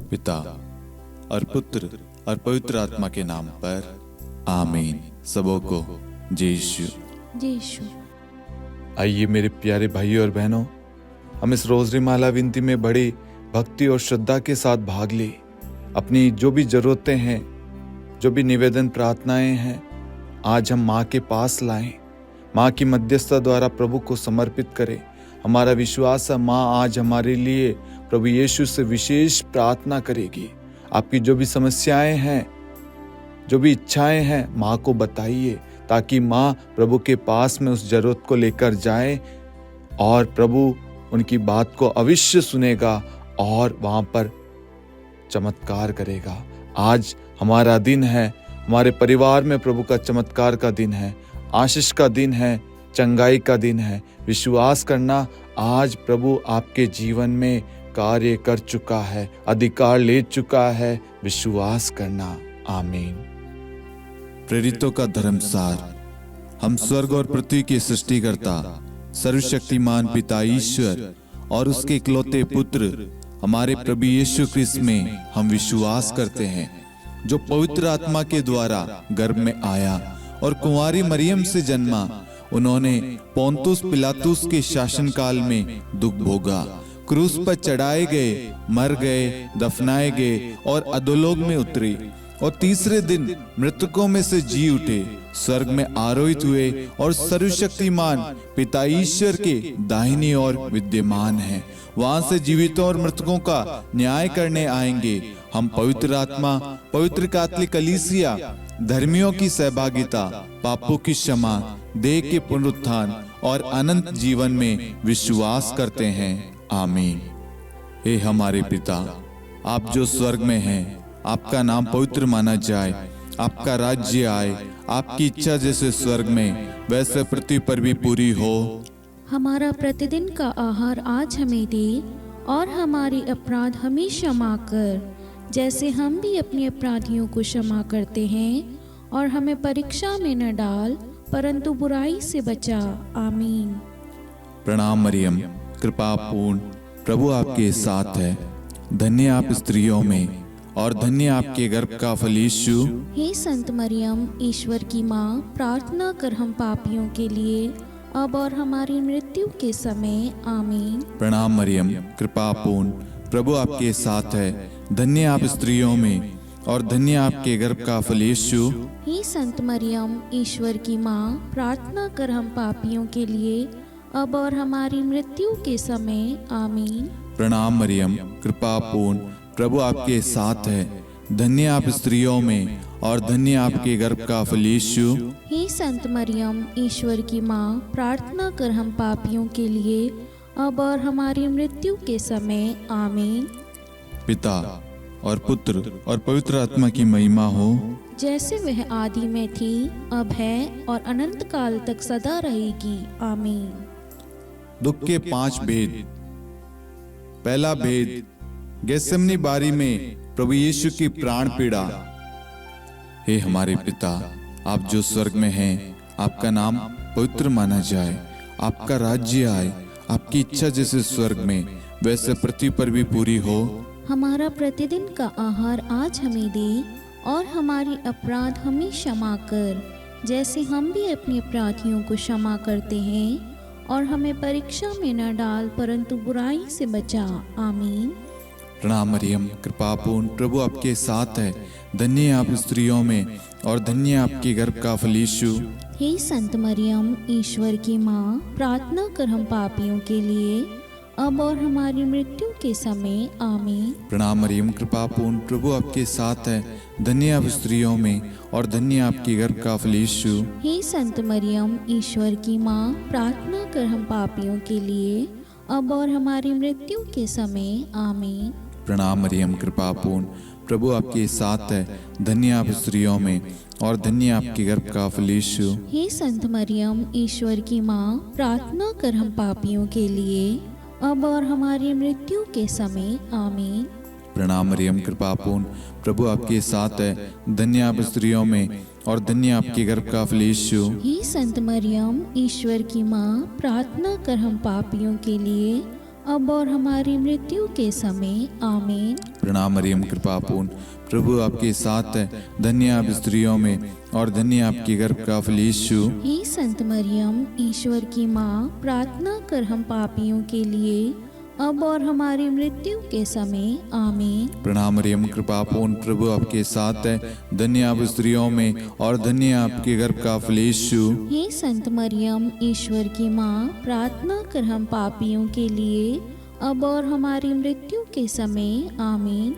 पिता और पुत्र और पवित्र आत्मा के नाम पर आमीन। सबों को जय यीशु। जय यीशु। आइए मेरे प्यारे भाइयों और बहनों, हम इस रोजरी माला विनती में बड़ी भक्ति और श्रद्धा के साथ भाग ले। अपनी जो भी जरूरतें हैं, जो भी निवेदन प्रार्थनाएं हैं, आज हम माँ के पास लाएं। माँ की मध्यस्थता द्वारा प्रभु को समर्पित करें। हमारा विश्वास है माँ आज हमारे लिए प्रभु यीशु से विशेष प्रार्थना करेगी। आपकी जो भी समस्याएं हैं, जो भी इच्छाएं हैं, माँ को बताइए ताकि माँ प्रभु के पास में उस जरूरत को लेकर जाए और प्रभु उनकी बात को अवश्य सुनेगा और वहां पर चमत्कार करेगा। आज हमारा दिन है, हमारे परिवार में प्रभु का चमत्कार का दिन है, आशीष का दिन है, चंगाई का दिन है। विश्वास करना, आज प्रभु आपके जीवन में कार्य कर चुका है, अधिकार ले चुका है। विश्वास करना। आमीन। प्रेरितों का धर्मसार। हम स्वर्ग और पृथ्वी के सृष्टिकर्ता सर्वशक्तिमान पिता ईश्वर और उसके इकलौते पुत्र हमारे प्रभु यीशु क्रिस्त में हम विश्वास करते हैं, जो पवित्र आत्मा के द्वारा गर्भ में आया और कुंवारी मरियम से जन्मा। उन्होंने पोंतुस पिलातुस के शासनकाल में दुख भोगा, क्रूस पर चढ़ाए गए, मर गए, दफनाए गए और अधोलोक में उतरे और तीसरे दिन मृतकों में से जी उठे, स्वर्ग में आरोहित हुए और सर्वशक्तिमान पिता ईश्वर के दाहिनी ओर विद्यमान हैं। वहां से जीवितों और मृतकों का न्याय करने आएंगे। हम पवित्र आत्मा, पवित्र कैथोलिक कलीसिया, धर्मियों की सहभागिता, पापों की क्षमा, देह के पुनरुत्थान और अनंत जीवन में विश्वास करते हैं। आमीन। हे हमारे पिता, आप जो स्वर्ग में हैं, आपका नाम पवित्र माना जाए, आपका राज्य आए, आपकी इच्छा जैसे स्वर्ग में वैसे पृथ्वी पर भी पूरी हो। हमारा प्रतिदिन का आहार आज हमें दे और हमारे अपराध हमें क्षमा कर, जैसे हम भी अपने अपराधियों को क्षमा करते हैं, और हमें परीक्षा में न डाल परंतु बुराई से बचा। आमीन। प्रणाम मरियम, कृपा पूर्ण, प्रभु आपके साथ है। धन्य आप स्त्रियों में और धन्य आपके गर्भ का फल यीशु। हे संत मरियम, ईश्वर की माँ, प्रार्थना कर हम पापियों के लिए अब और हमारी मृत्यु के समय। आमीन। प्रणाम मरियम, कृपा पूर्ण, प्रभु आपके साथ है। धन्य आप स्त्रियों में और धन्य आपके गर्भ का फल यीशु। हे संत मरियम, ईश्वर की माँ, प्रार्थना कर हम पापियों के लिए अब और हमारी मृत्यु के समय। आमीन। प्रणाम मरियम, कृपा पूर्ण, प्रभु आपके साथ है। धन्य आप स्त्रियों में और धन्य आपके गर्भ का फल यीशु। हे संत मरियम, ईश्वर की माँ, प्रार्थना कर हम पापियों के लिए अब और हमारी मृत्यु के समय। आमीन। पिता और पुत्र और पवित्र आत्मा की महिमा हो, जैसे वह आदि में थी, अब है और अनंत काल तक सदा रहेगी। आमीन। दुख के 5 भेद। पहला भेद, गेत्सेमनी बारी में प्रभु यीशु की प्राण पीड़ा। हे हमारे पिता, आप जो स्वर्ग में हैं, आपका नाम पवित्र माना जाए, आपका राज्य आए, आपकी इच्छा जैसे स्वर्ग में वैसे पृथ्वी पर भी पूरी हो। हमारा प्रतिदिन का आहार आज हमें दे और हमारी अपराध हमें क्षमा कर, जैसे हम भी अपने अपराधियों को क्षमा करते हैं, और हमें परीक्षा में न डाल परंतु बुराई से बचा। आमीन। प्रणाम मरियम, कृपा पूर्ण, प्रभु आपके साथ है। धन्य आप स्त्रियों में और धन्य आपके गर्भ का फल यीशु। हे संत मरियम, ईश्वर की माँ, प्रार्थना कर हम पापियों के लिए अब और हमारी मृत्यु के समय। आमीन। प्रणाम मरियम, कृपा पूर्ण, प्रभु आपके साथ है। धन्य आप स्त्रियों में और धन्य आपके गर्भ का फल यीशु। हे संत मरियम, ईश्वर की माँ, प्रार्थना कर हम पापियों के लिए अब और हमारी मृत्यु के समय। आमीन। प्रणाम मरियम, कृपा पूर्ण, प्रभु आपके साथ है। धन्य आप स्त्रियों में और धन्य आपके गर्भ का फल यीशु। हे संत मरियम, ईश्वर की माँ, प्रार्थना कर हम पापियों के लिए अब और हमारी मृत्यु के समय। आमीन। प्रणाम मरियम, कृपा पूर्ण, प्रभु आपके साथ है। धन्य आप स्त्रियों में और धन्य आपके गर्भ का फल यीशु। हे संत मरियम, ईश्वर की माँ, प्रार्थना कर हम पापियों के लिए अब और हमारी मृत्यु के समय। आमीन। प्रणाम मरियम कृपा पूर्ण, प्रभु आपके साथ है, धन्य आप स्त्रियों में और धन्य आपके गर्भ का फल यीशु। हे संत मरियम, ईश्वर की माँ, प्रार्थना कर हम पापियों के लिए, अब और हमारी मृत्यु के समय, आमीन। प्रणाम मरियम कृपा पूर्ण, प्रभु आपके साथ है, धन्य आप स्त्रियों में और धन्य आपके गर्भ का फल यीशु। हे संत मरियम, ईश्वर की माँ, प्रार्थना कर हम पापियों के लिए, अब और हमारी मृत्यु के समय, आमीन।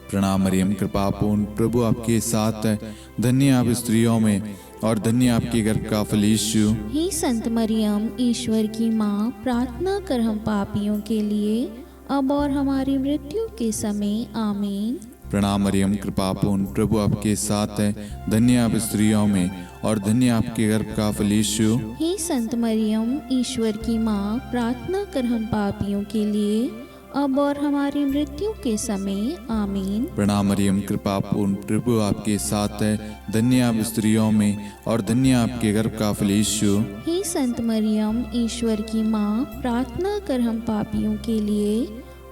प्रणाम मरियम कृपा पूर्ण, प्रभु आपके साथ है, धन्य आप स्त्रियों में और धन्य आपके गर्भ का फल यीशु। हे संत मरियम, ईश्वर की माँ, प्रार्थना कर हम पापियों के लिए, अब और हमारी मृत्यु के समय, आमीन। प्रणाम मरियम कृपा पूर्ण, प्रभु आपके साथ है, धन्य आप स्त्रियों में और धन्य आपके गर्भ का फल यीशु। हे संत मरियम, ईश्वर की माँ, प्रार्थना कर हम पापियों के लिए, अब और हमारी मृत्यु के समय, आमीन। प्रणाम मरियम कृपा पूर्ण, प्रभु आपके साथ है, धन्य आप स्त्रियों में और धन्य आपके गर्भ का फल यीशु। हे संत मरियम, ईश्वर की माँ, प्रार्थना कर हम पापियों के लिए,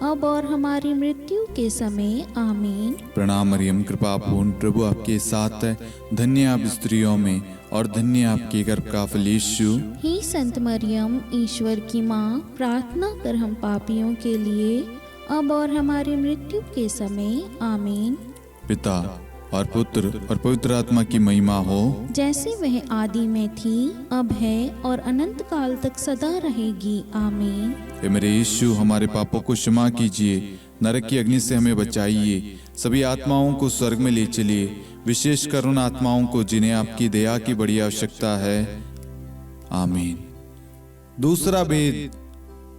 अब और हमारी मृत्यु के समय, आमीन। प्रणाम मरियम कृपा पूर्ण, प्रभु आपके साथ है, धन्य आप स्त्रियों में और धन्य आपके गर्भ का फल यीशु। हे संत मरियम, ईश्वर की माँ, प्रार्थना कर हम पापियों के लिए, अब और हमारी मृत्यु के समय, आमीन। पिता और पुत्र और पवित्र आत्मा की महिमा हो, जैसे वह आदि में थी, अब है और अनंत काल तक सदा रहेगी, आमीन। हे मेरे यीशु, हमारे पापों को क्षमा कीजिए, नरक की अग्नि से हमें बचाइए, सभी आत्माओं को स्वर्ग में ले चलिए, विशेषकर उन आत्माओं को जिन्हें आपकी दया की बड़ी आवश्यकता है, आमीन। दूसरा भेद,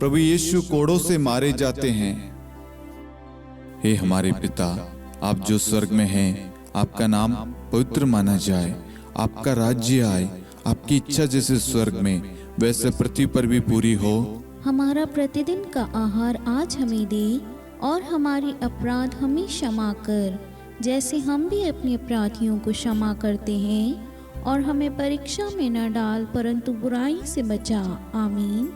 प्रभु यीशु कोड़ों से मारे जाते हैं। हे हमारे पिता, आप जो स्वर्ग में हैं, आपका नाम पवित्र माना जाए, आपका राज्य आए, आपकी इच्छा जैसे स्वर्ग में वैसे पृथ्वी पर भी पूरी हो। हमारा प्रतिदिन का आहार आज हमें दे, और हमारी अपराध हमें क्षमा कर, जैसे हम भी अपने अपराधियों को क्षमा करते हैं, और हमें परीक्षा में न डाल, परंतु बुराई से बचा, आमीन।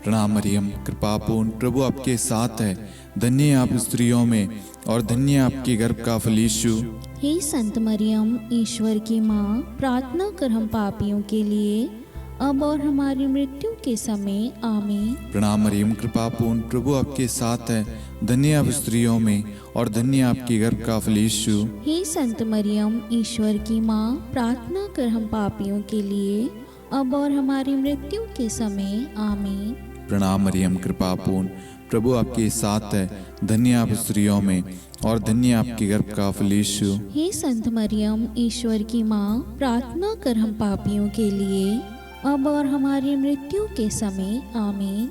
प्रणाम मरियम कृपा पूर्ण, प्रभु आपके साथ है, धन्य आप स्त्रियों में और धन्य आपके गर्भ का फल यीशु। हे संत मरियम, ईश्वर की माँ, प्रार्थना कर हम पापियों के लिए, अब और हमारी मृत्यु के समय, आमीन। प्रणाम मरियम कृपा पूर्ण, प्रभु आपके साथ है, धन्य आप स्त्रियों में और धन्य आपके गर्भ का फल यीशु। हे संत मरियम, ईश्वर की माँ, प्रार्थना कर हम पापियों के लिए, अब और हमारी मृत्यु के समय, आमीन। प्रणाम मरियम कृपा पूर्ण, प्रभु आपके साथ है, धन्य आप स्त्रियों में और धन्य आपके गर्भ का फल यीशु। हे संत मरियम, ईश्वर की माँ, प्रार्थना कर हम पापियों के लिए, अब और हमारी मृत्यु के समय, आमीन।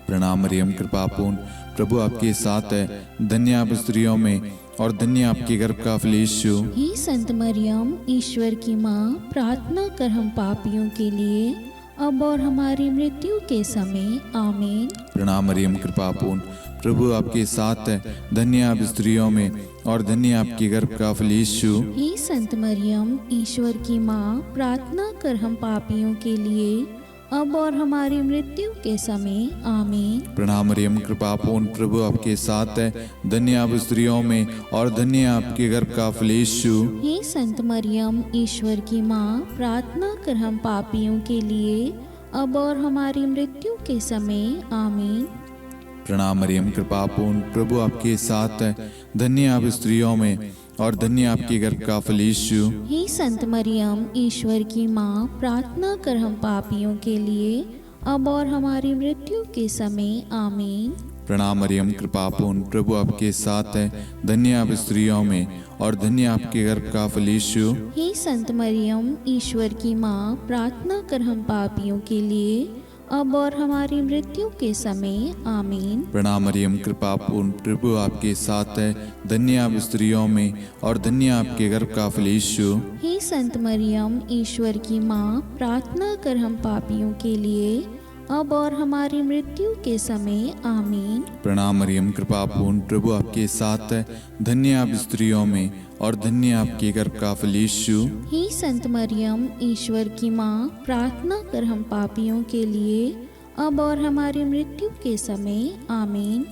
प्रणाम मरियम कृपा पूर्ण, प्रभु आपके साथ है, धन्य आप स्त्रियों में और धन्य आपके गर्भ का फल यीशु। हे संत मरियम, ईश्वर की माँ, प्रार्थना कर हम पापियों के लिए, अब और हमारी मृत्यु के समय, आमीन। प्रणाम मरियम कृपा पूर्ण, प्रभु आपके साथ है, धन्य आप स्त्रियों में और धन्य आपके गर्भ का फल यीशु। हे संत मरियम, ईश्वर की माँ, प्रार्थना कर हम पापियों के लिए, अब और हमारी मृत्यु के समय, आमीन। प्रणाम मरियम कृपा पूर्ण, प्रभु आपके साथ है, धन्य आप स्त्रियों में और धन्य आपके गर्भ का फल यीशु। हे संत मरियम, ईश्वर की माँ, प्रार्थना कर हम पापियों के लिए, अब और हमारी मृत्यु के समय, आमीन। प्रणाम मरियम कृपा पूर्ण, प्रभु आपके साथ है, धन्य आप स्त्रियों में और धन्य आपके गर्भ का फल यीशु। हे संत मरियम, ईश्वर की माँ, प्रार्थना कर हम पापियों के लिए, अब और हमारी मृत्यु के समय, आमीन। प्रणाम मरियम कृपा पूर्ण, प्रभु आपके साथ है, धन्य आप स्त्रियों में और धन्य आपके गर्भ का फल यीशु। हे संत मरियम, ईश्वर की माँ, प्रार्थना कर हम पापियों के लिए, अब और हमारी मृत्यु के समय, आमीन। प्रणाम मरियम कृपा पूर्ण, प्रभु आपके साथ है, धन्य आप स्त्रियों में और धन्य आपके गर्भ का फल यीशु। हे संत मरियम, ईश्वर की माँ, प्रार्थना कर हम पापियों के लिए, अब और हमारी मृत्यु के समय, आमीन। प्रणाम मरियम कृपा पूर्ण, प्रभु आपके साथ है, धन्य आप स्त्रियों में और धन्य आपके गर्भ का फल यीशु। हे संत मरियम, ईश्वर की माँ, प्रार्थना कर हम पापियों के लिए, अब और हमारी मृत्यु के समय, आमीन।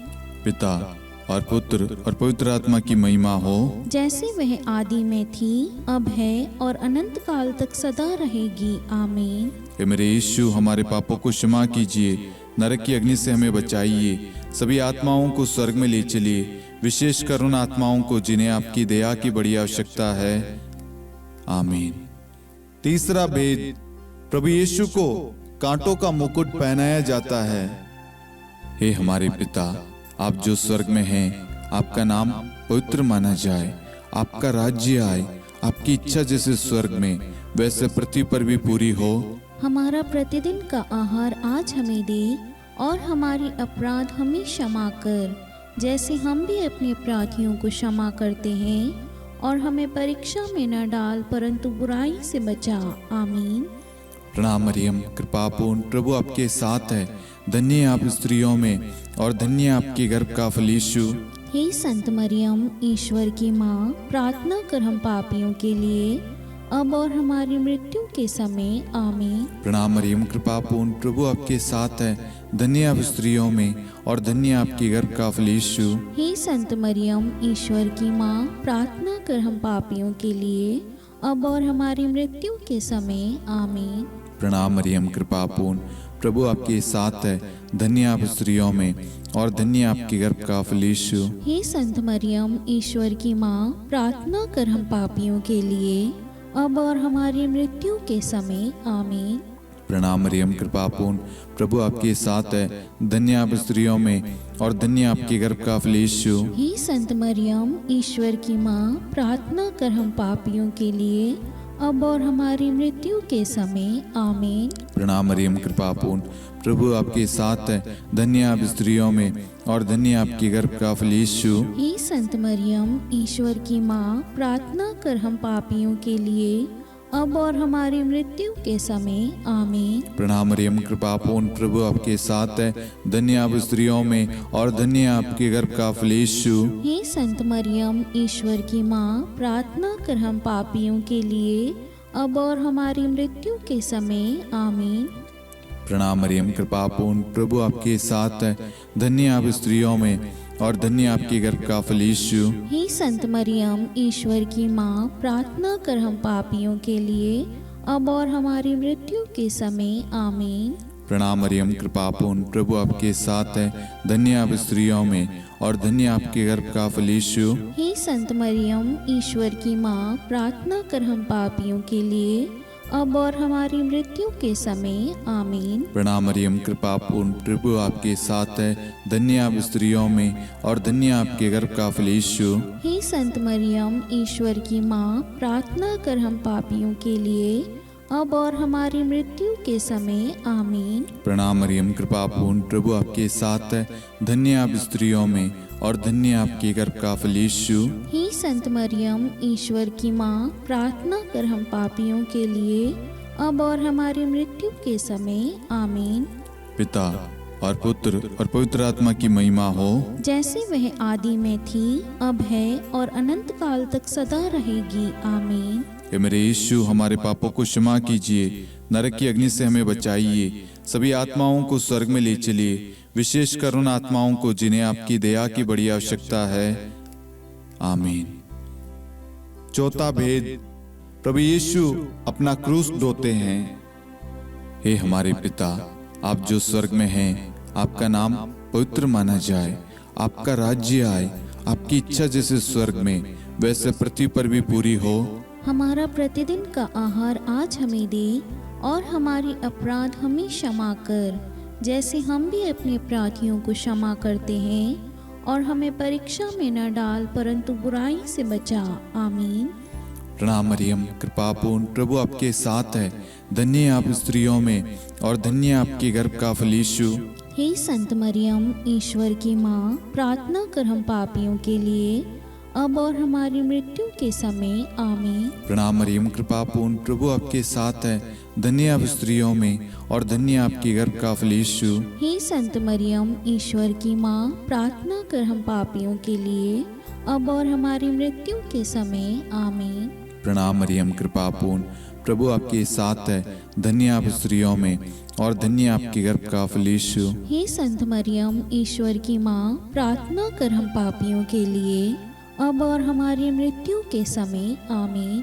पिता और पुत्र और पवित्र आत्मा की महिमा हो, जैसे वह आदि में थी, अब है और अनंत काल तक सदा रहेगी। आमीन। हे मेरे यीशु, हमारे पापों को क्षमा कीजिए, नरक की अग्नि से हमें बचाइए, सभी आत्माओं को स्वर्ग में ले चलिए, विशेषकर उन आत्माओं को जिन्हें आपकी दया की बड़ी आवश्यकता है। आमीन। तीसरा भेद, प्रभु यीशु को कांटों का मुकुट पहनाया जाता है। हे हमारे पिता, आप जो स्वर्ग में हैं, आपका नाम पवित्र माना जाए, आपका राज्य आए, आपकी इच्छा जैसे स्वर्ग में वैसे पृथ्वी पर भी पूरी हो। हमारा प्रतिदिन का आहार आज हमें दे, और हमारी अपराध हमें क्षमा कर, जैसे हम भी अपने अपराधियों को क्षमा करते हैं, और हमें परीक्षा में न डाल, परंतु बुराई से बचा। आमीन। प्रणाम मरियम, कृपापूर्ण, प्रभु आपके साथ है, धन्य आप स्त्रियों में और धन्य आपके गर्भ का फल यीशु। हे संत मरियम, ईश्वर की माँ, प्रार्थना कर हम पापियों के लिए, अब और हमारी मृत्यु के समय। आमीन। प्रणाम मरियम, कृपापूर्ण, प्रभु आपके साथ है, धन्य आप स्त्रियों में और धन्य आपके गर्भ का फल यीशु। हे संत मरियम, ईश्वर की माँ, प्रार्थना कर हम पापियों के लिए, अब और हमारी मृत्यु के समय। आमीन। प्रणाम मरियम, कृपापूर्ण, प्रभु आपके साथ है, धन्य आप स्त्रियों में और धन्य आपके गर्भ का फल यीशु। हे संत मरियम, ईश्वर की माँ, प्रार्थना कर हम पापियों के लिए, अब और हमारी मृत्यु के समय। आमीन। प्रणाम मरियम, कृपापूर्ण, प्रभु आपके साथ है, धन्य आप स्त्रियों में और धन्य आपके गर्भ का फल यीशु। हे संत मरियम, ईश्वर की माँ, प्रार्थना कर हम पापियों के लिए, अब और हमारी मृत्यु के समय। आमीन। प्रणाम मरियम, कृपापूर्ण, प्रभु आपके साथ है, धन्य आप स्त्रियों में और धन्य आपके गर्भ का फल यीशु। हे संत मरियम, ईश्वर की माँ, प्रार्थना कर हम पापियों के लिए, अब और हमारी मृत्यु के समय। आमीन। प्रणाम मरियम, कृपापूर्ण, प्रभु आपके साथ है, धन्य आप स्त्रियों में और धन्य आपके गर्भ का फल यीशु। हे संत मरियम, ईश्वर की माँ, प्रार्थना कर हम पापियों के लिए, अब और हमारी मृत्यु के समय। आमीन। प्रणाम मरियम, कृपापूर्ण, प्रभु आपके साथ है, धन्य आप स्त्रियों में और धन्य आपके गर्भ का फल यीशु। हे संत मरियम, ईश्वर की माँ, प्रार्थना कर हम पापियों के लिए, अब और हमारी मृत्यु के समय। आमीन। प्रणाम मरियम, कृपापूर्ण, प्रभु आपके साथ है, धन्य आप स्त्रियों में और धन्य आपके गर्भ का फल यीशु। हे संत मरियम, ईश्वर की माँ, प्रार्थना कर हम पापियों के लिए, अब और हमारी मृत्यु के समय। आमीन। प्रणाम मरियम, कृपापूर्ण, प्रभु आपके साथ है, धन्य आप स्त्रियों में और धन्य आपके गर्भ का फल यीशु। हे संत मरियम, ईश्वर की माँ, प्रार्थना कर हम पापियों के लिए, अब और हमारी मृत्यु के समय। आमीन। प्रणाम मरियम, कृपापूर्ण, प्रभु आपके साथ है, धन्य आप स्त्रियों में और धन्य आपके गर्भ का फल यीशु। हे संत मरियम, ईश्वर की माँ, प्रार्थना कर हम पापियों के लिए, अब और हमारी मृत्यु के समय। आमीन। पिता और पुत्र और पवित्र आत्मा की महिमा हो, जैसे वह आदि में थी, अब है और अनंत काल तक सदा रहेगी। आमीन। हे मेरे यीशु, हमारे पापों को क्षमा कीजिए, नरक की अग्नि से हमें बचाइए, सभी आत्माओं को स्वर्ग में ले चलिए, विशेषकर उन आत्माओं को जिन्हें आपकी दया की बड़ी आवश्यकता है। आमीन। चौथा भेद, प्रभु यीशु अपना क्रूस ढोते हैं। हे हमारे पिता, आप जो स्वर्ग में हैं, आपका नाम पवित्र माना जाए, आपका राज्य आए, आपकी इच्छा जैसे स्वर्ग में वैसे पृथ्वी पर भी पूरी हो। हमारा प्रतिदिन का आहार आज हमें दे, और हमारी अपराध हमें क्षमा कर, जैसे हम भी अपने अपराधियों को क्षमा करते हैं, और हमें परीक्षा में न डाल, परंतु बुराई से बचा। आमीन। प्रणाम मरियम, कृपापूर्ण, प्रभु आपके साथ है, धन्य आप स्त्रियों में और धन्य आपके गर्भ का फल यीशु। हे संत मरियम, ईश्वर की माँ, प्रार्थना कर हम पापियों के लिए, अब और हमारी मृत्यु के समय। आमीन। प्रणाम मरियम, कृपापूर्ण, प्रभु आपके साथ है, धन्य आप स्त्रियों में और धन्य आपके गर्भ का फल यीशु। हे संत मरियम, ईश्वर की माँ, प्रार्थना कर हम पापियों के लिए, अब और हमारी मृत्यु के समय। आमीन। प्रणाम मरियम, कृपापूर्ण, प्रभु आपके साथ है, धन्य आप स्त्रियों में और धन्य आपके गर्भ का फल यीशु। हे संत मरियम, ईश्वर की माँ, प्रार्थना कर हम पापियों के लिए, अब और हमारी मृत्यु के समय। आमीन।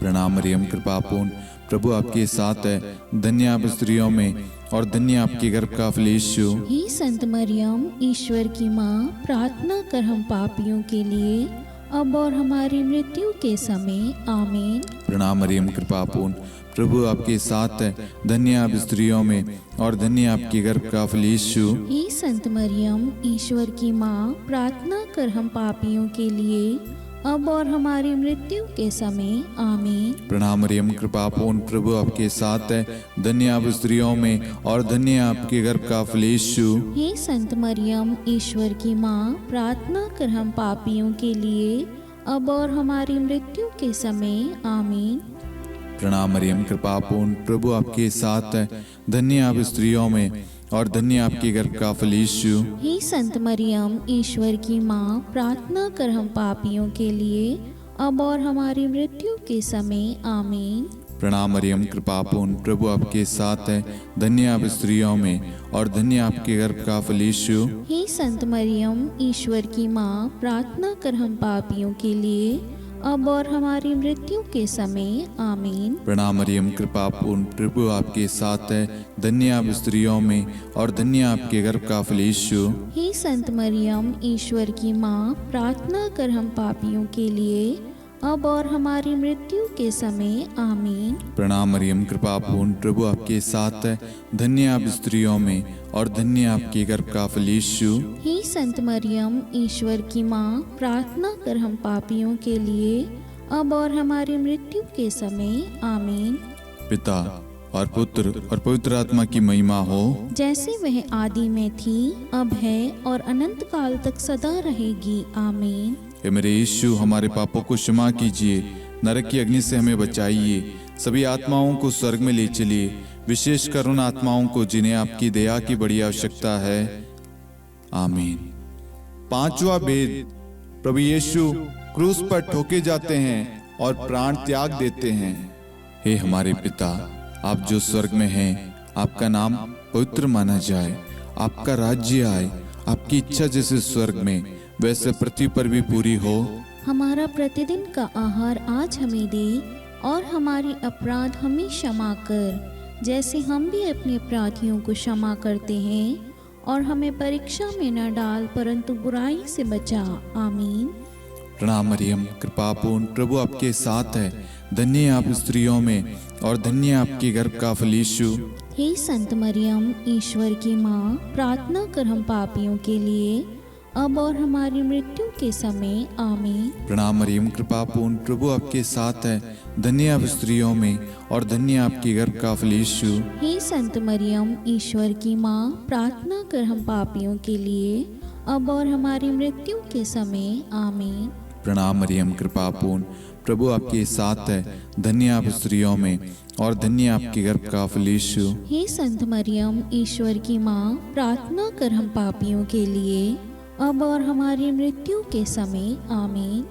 प्रणाम मरियम, कृपा पूर्ण, प्रभु आपके साथ है, धन्य आप स्त्रियों में और धन्य आपके गर्भ का फल यीशु। हे संत मरियम, ईश्वर की माँ, प्रार्थना कर हम पापियों के लिए, अब और हमारी मृत्यु के समय। आमीन। प्रणाम मरियम, कृपा पूर्ण, प्रभु आपके साथ है, धन्य आप स्त्रियों में और धन्य आपके गर्भ का फल यीशु। हे संत मरियम, ईश्वर की माँ, प्रार्थना कर हम पापियों के लिए, अब और हमारी मृत्यु के समय। आमीन। प्रणाम मरियम, कृपा पूर्ण, प्रभु आपके साथ है, धन्य आप स्त्रियों में और धन्य आपके गर्भ का फल यीशु। हे संत मरियम, ईश्वर की माँ, प्रार्थना कर हम पापियों के लिए, अब और हमारी मृत्यु के समय। आमीन। प्रणाम मरियम, कृपा पूर्ण, प्रभु आपके साथ है, धन्य आप स्त्रियों में और धन्य आपके गर्भ का फल यीशु। हे संत मरियम, ईश्वर की माँ, प्रार्थना कर हम पापियों के लिए, अब और हमारी मृत्यु के समय। आमीन। प्रणाम मरियम, कृपा पूर्ण, प्रभु आपके साथ है, धन्य आप स्त्रियों में और धन्य आपके गर्भ का फल यीशु। हे संत मरियम, ईश्वर की माँ, प्रार्थना कर हम पापियों के लिए, अब और हमारी मृत्यु के समय। आमीन। प्रणाम मरियम, कृपा पूर्ण, प्रभु आपके साथ है, धन्य आप स्त्रियों में और धन्य आपके गर्भ का फल यीशु। हे संत मरियम, ईश्वर की माँ, प्रार्थना कर हम पापियों के लिए, अब और हमारी मृत्यु के समय। आमीन। प्रणाम मरियम, कृपा पूर्ण, प्रभु आपके साथ है, धन्य आप स्त्रियों में और धन्य आपके गर्भ का फल यीशु। हे संत मरियम, ईश्वर की माँ, प्रार्थना कर हम पापियों के लिए, अब और हमारी मृत्यु के समय। आमीन। पिता और पुत्र और पवित्र आत्मा की महिमा हो, जैसे वह आदि में थी, अब है और अनंत काल तक सदा रहेगी। आमीन। हे मेरे यीशु, हमारे पापों को क्षमा कीजिए, नरक की अग्नि से हमें बचाइए, सभी आत्माओं को स्वर्ग में ले चलिए, विशेषकर उन आत्माओं को जिन्हें आपकी दया की बड़ी आवश्यकता है। आमीन। पांचवा भेद, प्रभु यीशु क्रूस पर ठोके जाते हैं और प्राण त्याग देते हैं। हे हमारे पिता, आप जो स्वर्ग में हैं, आपका नाम पवित्र माना जाए, आपका राज्य आए, आपकी इच्छा जैसे स्वर्ग में वैसे पृथ्वी पर भी पूरी हो। हमारा प्रतिदिन का आहार आज हमें दे, और हमारी अपराध हमें क्षमा कर, जैसे हम भी अपने अपराधियों को क्षमा करते हैं, और हमें परीक्षा में न डाल, परंतु बुराई से बचा। आमीन। प्रणाम मरियम, कृपा पूर्ण, प्रभु आपके साथ है, धन्य आप स्त्रियों में और धन्य आपके गर्भ का फल यीशु। हे संत मरियम, ईश्वर की माँ, प्रार्थना कर हम पापियों के लिए, अब और हमारी मृत्यु के समय। आमीन। प्रणाम मरियम, कृपा पूर्ण, प्रभु आपके साथ है, धन्य आप स्त्रियों में और धन्य आपके गर्भ का फल यीशु। हे संत मरियम, ईश्वर की माँ, प्रार्थना कर हम पापियों के लिए, अब और हमारी मृत्यु के समय। आमीन। प्रणाम मरियम, कृपा पूर्ण, प्रभु आपके साथ है, धन्य आप स्त्रियों में और धन्य आपके गर्भ का फल यीशु। हे संत मरियम, ईश्वर की माँ, प्रार्थना कर हम पापियों के लिए, अब और हमारी मृत्यु के समय। आमीन।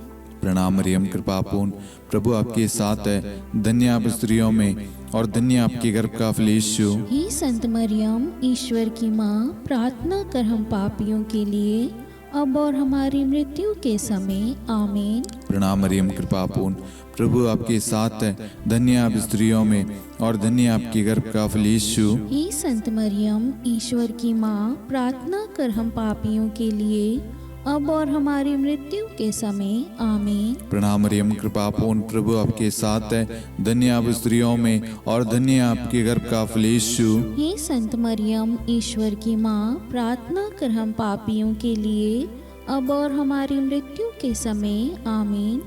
प्रणाम मरियम, कृपा पूर्ण, प्रभु आपके साथ है, धन्य आप स्त्रियों में और धन्य आपके गर्भ का फल यीशु। हे संत मरियम, ईश्वर की माँ, प्रार्थना कर हम पापियों के लिए, अब और हमारी मृत्यु के समय। आमीन। प्रणाम मरियम, कृपा पूर्ण, प्रभु आपके साथ है, धन्य आप स्त्रियों में और धन्य आपके गर्भ का फल यीशु। हे संत मरियम, ईश्वर की माँ, प्रार्थना कर हम पापियों के लिए, अब और हमारी मृत्यु के समय। आमीन। प्रणाम मरियम, कृपा पूर्ण, प्रभु आपके साथ है, धन्य आप स्त्रियों में और धन्य आपके गर्भ का फल यीशु। हे संत मरियम, ईश्वर की माँ, प्रार्थना कर हम पापियों के लिए, अब और हमारी मृत्यु के समय। आमीन।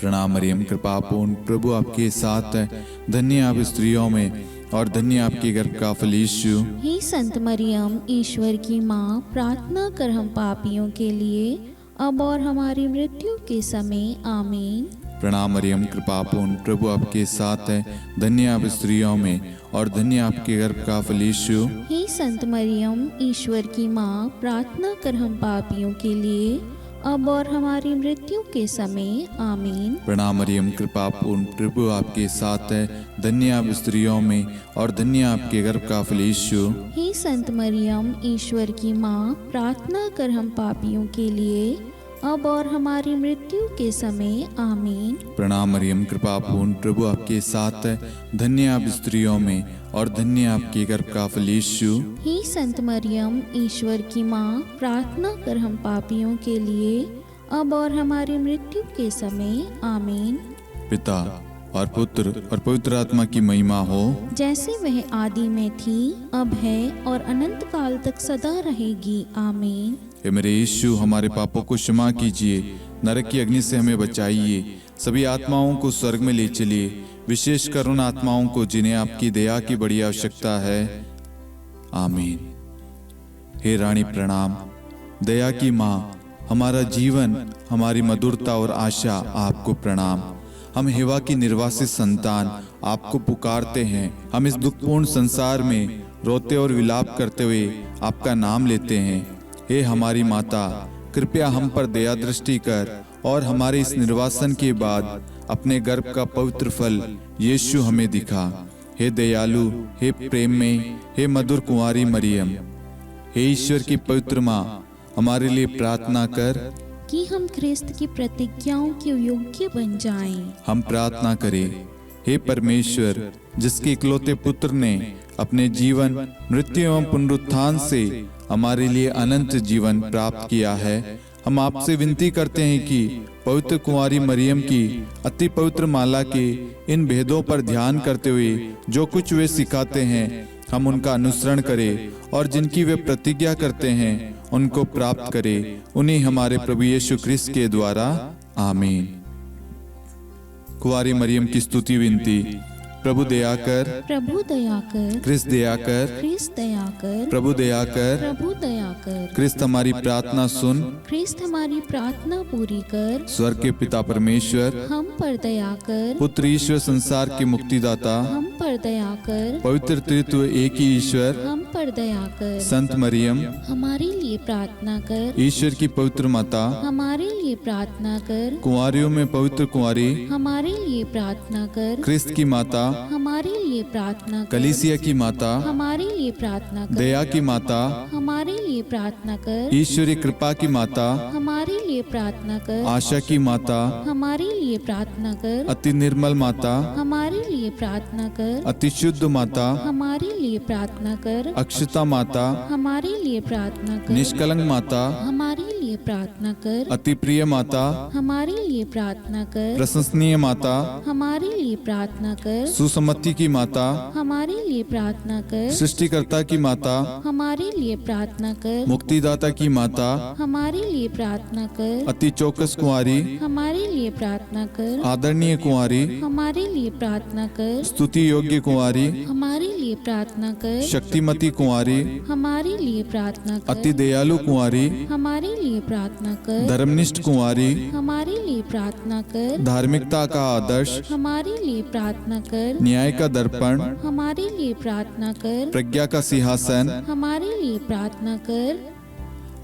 प्रणाम मरियम, कृपा पूर्ण, प्रभु आपके साथ है, धन्य आप स्त्रियों में और धन्य आपके गर्भ का फल यीशु। हे संत मरियम, ईश्वर की माँ, प्रार्थना कर हम पापियों के लिए, अब और हमारी मृत्यु के समय। आमीन। प्रणाम मरियम, कृपा पूर्ण, प्रभु आपके साथ है, धन्य आप स्त्रियों में और धन्य आपके गर्भ का फल यीशु। हे संत मरियम, ईश्वर की माँ, प्रार्थना कर हम पापियों के लिए, अब और हमारी मृत्यु के समय आमीन। प्रणाम मरियम, कृपा पूर्ण, प्रभु आपके साथ है। धन्य आप स्त्रियों में और धन्य आपके गर्भ का फल यीशु। हे संत मरियम, ईश्वर की माँ, प्रार्थना कर हम पापियों के लिए, अब और हमारी मृत्यु के समय आमीन। प्रणाम मरियम, कृपा पूर्ण, प्रभु आपके साथ है। धन्य आप स्त्रियों में और धन्य आपके गर्भ का फल यीशु। हे संत मरियम, ईश्वर की माँ, प्रार्थना कर हम पापियों के लिए, अब और हमारी मृत्यु के समय आमीन। पिता और पुत्र और पवित्र आत्मा की महिमा हो, जैसे वह आदि में थी, अब है और अनंत काल तक सदा रहेगी आमीन। हे मेरे यीशु, हमारे पापों को क्षमा कीजिए, नरक की अग्नि से हमें बचाइए, सभी आत्माओं को स्वर्ग में ले चलिए, विशेषकर उन आत्माओं को जिन्हें आपकी दया की बड़ी आवश्यकता है। आमीन। हे रानी प्रणाम, दया की माँ, हमारा जीवन, हमारी मधुरता और आशा आपको प्रणाम। हम हेवा की निर्वासित संतान आपको पुकारते हैं। हम इस दुखपूर्ण संसार में रोते और विलाप करते हुए आपका नाम लेते हैं। हे हमारी माता, कृपया हम पर दया दृष्टि कर और हमारे इस निर्वासन के बाद अपने गर्भ का पवित्र फल यीशु हमें दिखा। हे दयालु, हे प्रेम में, हे मधुर कुंवारी मरियम, हे ईश्वर की पवित्र माँ, हमारे लिए प्रार्थना कर कि हम ख्रिस्त की प्रतिज्ञाओं के योग्य बन जाएं। हम प्रार्थना करें। हे परमेश्वर, जिसके इकलौते पुत्र ने अपने जीवन, मृत्यु एवं पुनरुत्थान से हमारे लिए अनंत जीवन प्राप्त किया है, हम आपसे विनती करते हैं कि पवित्र कुंवारी मरियम की अति पवित्र माला के इन भेदों पर ध्यान करते हुए जो कुछ वे सिखाते हैं, हम उनका अनुसरण करें और जिनकी वे प्रतिज्ञा करते हैं उनको प्राप्त करें। उन्हीं हमारे प्रभु यीशु ख्रिस्त के द्वारा आमीन। कुंवारी मरियम की स्तुति विनती। प्रभु दया कर, प्रभु दया कर, ख्रिस्त दया कर, ख्रिस्त दया कर, प्रभु दया कर, प्रभु दया कर, ख्रिस्त हमारी प्रार्थना सुन। ख्रिस्त हमारी प्रार्थना पूरी कर, स्वर्ग के पिता परमेश्वर, हम पर दया कर, पुत्र ईश्वर संसार के मुक्तिदाता, हम पर दया कर, पवित्र त्रित्व एक ही ईश्वर, हम पर दया कर, संत मरियम, हमारे लिए प्रार्थना कर, ईश्वर की पवित्र माता, हमारे लिए प्रार्थना कर, कुंवारियों में पवित्र कुंवारी, हमारे लिए प्रार्थना कर, ख्रिस्त की माता, हमारे लिए प्रार्थना कर, कलीसिया की माता, हमारे लिए प्रार्थना कर, दया की माता, हमारे लिए प्रार्थना कर, ईश्वरी कृपा की माता, हमारे लिए प्रार्थना कर, आशा की माता, हमारे लिए प्रार्थना कर, अति निर्मल माता, हमारे लिए प्रार्थना कर, अति शुद्ध माता, हमारे लिए प्रार्थना कर, अक्षता माता, हमारे लिए प्रार्थना कर, निष्कलंक माता, हमारे लिए प्रार्थना कर, अति प्रिय माता, हमारे लिए प्रार्थना कर, प्रशंसनीय माता, हमारे लिए प्रार्थना कर, सुसमति की माता, हमारे लिए प्रार्थना कर, सृष्टिकर्ता की माता, हमारे लिए प्रार्थना कर, मुक्तिदाता की माता, हमारे लिए प्रार्थना कर, अति चौकस कुंवारी, हमारे लिए प्रार्थना कर, आदरणीय कुंवारी, हमारे लिए प्रार्थना कर, स्तुति योग्य कुंवारी, हमारे लिए प्रार्थना कर, शक्तिमती कुंवारी, हमारे लिए प्रार्थना कर, अति दयालु कुंवारी, हमारे लिए प्रार्थना कर, धर्मनिष्ठ कुंवारी, हमारे लिए प्रार्थना कर, धार्मिकता का आदर्श, हमारे लिए प्रार्थना कर, न्याय का दर्पण, हमारे लिए प्रार्थना कर, प्रज्ञा का सिंहासन, हमारे लिए प्रार्थना कर,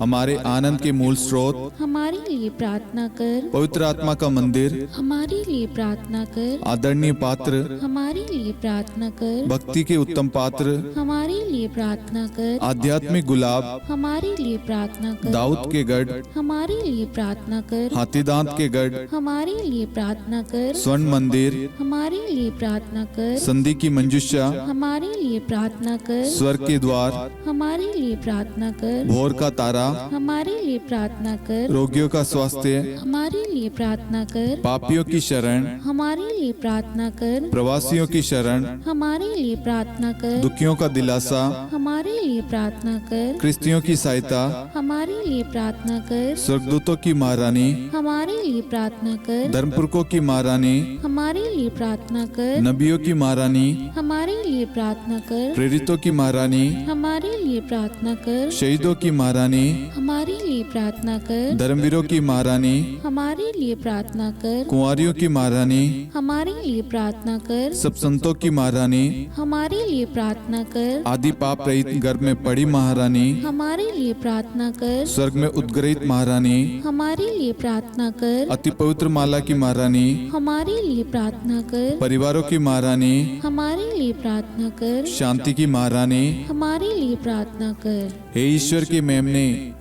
हमारे आनंद के मूल स्रोत, हमारे लिए प्रार्थना कर, पवित्र आत्मा का मंदिर, हमारे लिए प्रार्थना कर, आदरणीय पात्र, हमारे लिए प्रार्थना कर, भक्ति के उत्तम पात्र, हमारे लिए प्रार्थना कर, आध्यात्मिक गुलाब, हमारे लिए प्रार्थना कर, दाऊद के गढ़, हमारे लिए प्रार्थना कर, हाथीदांत के गढ़, हमारे लिए प्रार्थना कर, स्वर्ण मंदिर, हमारे लिए प्रार्थना कर, संधि की मंजुषा, हमारे लिए प्रार्थना कर, स्वर्ग के द्वार, हमारे लिए प्रार्थना कर, भोर का तारा, हमारे लिए प्रार्थना कर, रोगियों का स्वास्थ्य, हमारे लिए प्रार्थना कर, पापियों की शरण, हमारे लिए प्रार्थना कर, प्रवासियों की शरण, हमारे लिए प्रार्थना कर, दुखियों का दिलासा, हमारे लिए प्रार्थना कर, क्रिस्तियों की सहायता, हमारे लिए प्रार्थना कर, स्वर्गदूतों की महारानी, हमारे लिए प्रार्थना कर, धर्मपुरखों की महारानी, हमारे लिए प्रार्थना कर, नबियों की महारानी, हमारे लिए प्रार्थना कर, प्रेरितों की महारानी, हमारे लिए प्रार्थना कर, शहीदों की महारानी, हमारे लिए प्रार्थना कर, धर्मवीरों की महारानी, हमारे लिए प्रार्थना कर, कुंवारियों की महारानी, हमारे लिए प्रार्थना कर, सब संतों की महारानी, हमारे लिए प्रार्थना कर, आदि पाप रहित गर्भ गर्भ में पड़ी महारानी, हमारे लिए प्रार्थना कर। स्वर्ग में उद्गृहित महारानी, हमारे लिए प्रार्थना कर। अति पवित्र माला की महारानी, हमारे लिए प्रार्थना कर। परिवारों की महारानी, हमारे लिए प्रार्थना कर। शांति की महारानी, हमारे लिए प्रार्थना कर। हे ईश्वर की मेमने,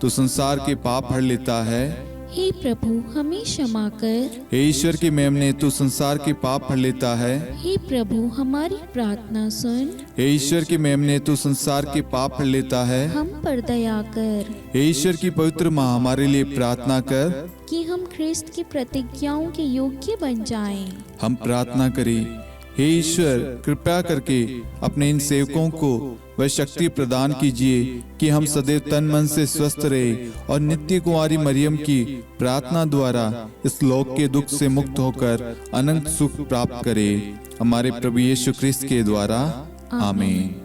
तू संसार के पाप हर लेता है। हे प्रभु हमें क्षमा कर। हे ईश्वर की मेमने, तू संसार के पाप हर लेता है। हे प्रभु हमारी प्रार्थना सुन। हे ईश्वर की मेमने, तू संसार के पाप हर लेता है। हम पर दया कर हे ईश्वर की पवित्र माँ, हमारे लिए प्रार्थना कर। कि हम ख्रिस्त की प्रतिज्ञाओं के योग्य बन जाएं। हम प्रार्थना करें, हे ईश्वर कृपया करके अपने इन सेवकों को वह शक्ति प्रदान कीजिए कि हम सदैव तन मन से स्वस्थ रहे और नित्य कुंवारी मरियम की प्रार्थना द्वारा इस लोक के दुख से मुक्त होकर अनंत सुख प्राप्त करें। हमारे प्रभु यीशु ख्रिस्त के द्वारा आमीन।